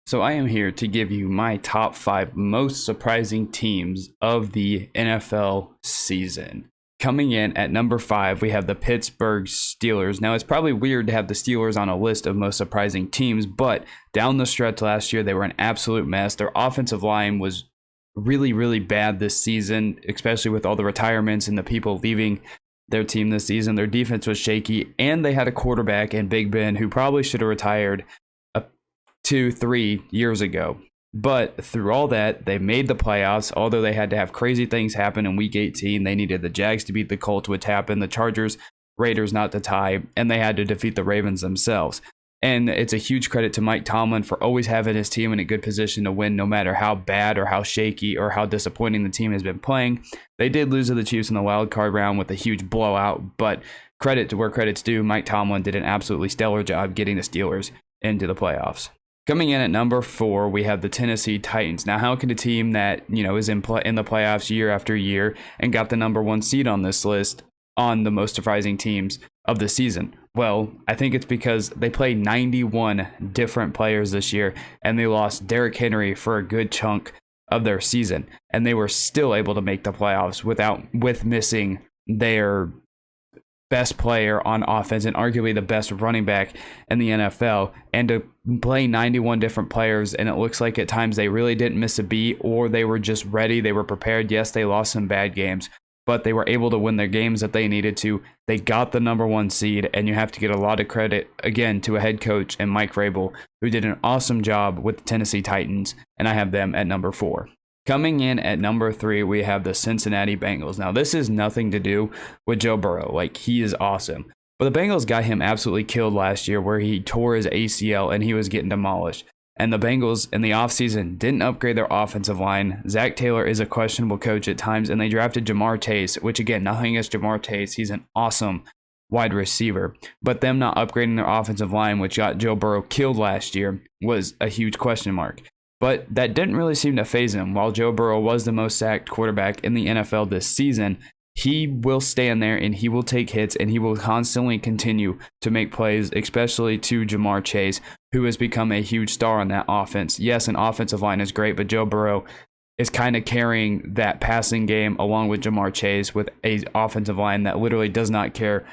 So I am here to give you my top 5 most surprising teams of the NFL season. Coming in at number 5, we have the Pittsburgh Steelers. Now, it's probably weird to have the Steelers on a list of most surprising teams, but down the stretch last year, they were an absolute mess. Their offensive line was really, really bad this season, especially with all the retirements and the people leaving their team this season. Their defense was shaky, and they had a quarterback in Big Ben who probably should have retired 2-3 years ago. But through all that, they made the playoffs. Although they had to have crazy things happen in week 18, they needed the Jags to beat the Colts, which happened, the Chargers, Raiders not to tie, and they had to defeat the Ravens themselves. And it's a huge credit to Mike Tomlin for always having his team in a good position to win, no matter how bad or how shaky or how disappointing the team has been playing. They did lose to the Chiefs in the wild card round with a huge blowout, but credit to where credit's due, Mike Tomlin did an absolutely stellar job getting the Steelers into the playoffs. Coming in at number 4, we have the Tennessee Titans. Now, how can a team that, is in the playoffs year after year and got the number 1 seed on this list on the most surprising teams of the season? Well, I think it's because they played 91 different players this year, and they lost Derrick Henry for a good chunk of their season, and they were still able to make the playoffs with missing their best player on offense and arguably the best running back in the NFL, and to play 91 different players, and it looks like at times they really didn't miss a beat, or they were just ready, they were prepared. Yes, they lost some bad games, but they were able to win their games that they needed to. They got the number 1 seed, and you have to get a lot of credit again to a head coach and Mike Vrabel, who did an awesome job with the Tennessee Titans, and I have them at number 4. Coming in at number 3, we have the Cincinnati Bengals. Now, this is nothing to do with Joe Burrow. Like, he is awesome. But the Bengals got him absolutely killed last year, where he tore his ACL and he was getting demolished. And the Bengals in the offseason didn't upgrade their offensive line. Zach Taylor is a questionable coach at times, and they drafted Jamar Chase, which, again, nothing against Jamar Chase. He's an awesome wide receiver. But them not upgrading their offensive line, which got Joe Burrow killed last year, was a huge question mark. But that didn't really seem to faze him. While Joe Burrow was the most sacked quarterback in the NFL this season, he will stand there and he will take hits and he will constantly continue to make plays, especially to Jamar Chase, who has become a huge star on that offense. Yes, an offensive line is great, but Joe Burrow is kind of carrying that passing game along with Jamar Chase with an offensive line that literally does not care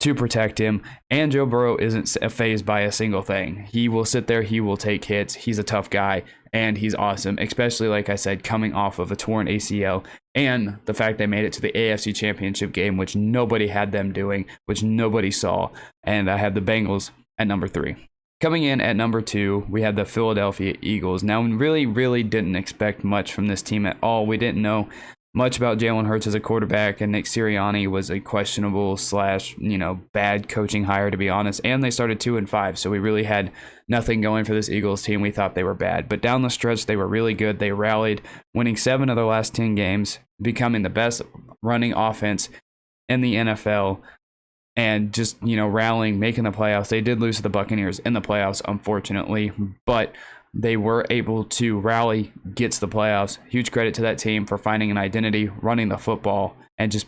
to protect him, and Joe Burrow isn't fazed by a single thing. He will sit there, he will take hits, he's a tough guy, and he's awesome, especially, like I said, coming off of a torn ACL, and the fact they made it to the AFC Championship game, which nobody had them doing, which nobody saw, and I have the Bengals at number 3. Coming in at number 2, we have the Philadelphia Eagles. Now, we really didn't expect much from this team at all. We didn't know much about Jalen Hurts as a quarterback, and Nick Sirianni was a questionable / bad coaching hire, to be honest. And they started 2-5, so we really had nothing going for this Eagles team. We thought they were bad, but down the stretch they were really good. They rallied, winning 7 of their last 10 games, becoming the best running offense in the NFL, and just rallying, making the playoffs. They did lose to the Buccaneers in the playoffs, unfortunately, but they were able to rally, get to the playoffs. Huge credit to that team for finding an identity, running the football, and just,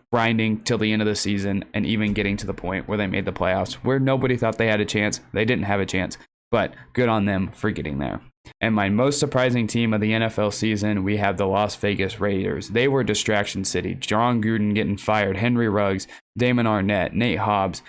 grinding till the end of the season, and even getting to the point where they made the playoffs, where nobody thought they had a chance. They didn't have a chance, but good on them for getting there. And my most surprising team of the NFL season, we have the Las Vegas Raiders. They were distraction city. John Gruden getting fired, Henry Ruggs, Damon Arnett, Nate Hobbs.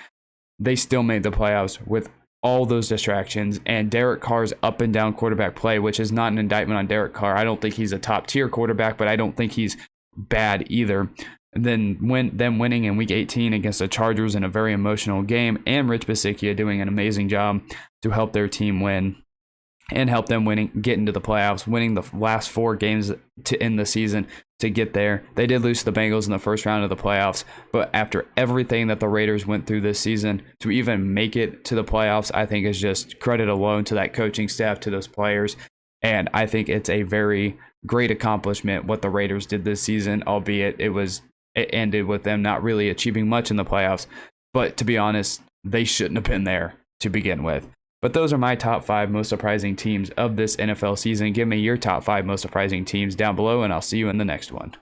They still made the playoffs with all those distractions, and Derek Carr's up and down quarterback play, which is not an indictment on Derek Carr. I don't think he's a top tier quarterback, but I don't think he's bad either. And then them winning in week 18 against the Chargers in a very emotional game, and Rich Bisaccia doing an amazing job to help their team win and help them get into the playoffs, winning the last 4 games to end the season to get there. They did lose to the Bengals in the first round of the playoffs, but after everything that the Raiders went through this season, to even make it to the playoffs, I think is just credit alone to that coaching staff, to those players, and I think it's a very great accomplishment what the Raiders did this season, albeit it ended with them not really achieving much in the playoffs, but to be honest, they shouldn't have been there to begin with. But those are my top 5 most surprising teams of this NFL season. Give me your top 5 most surprising teams down below, and I'll see you in the next one.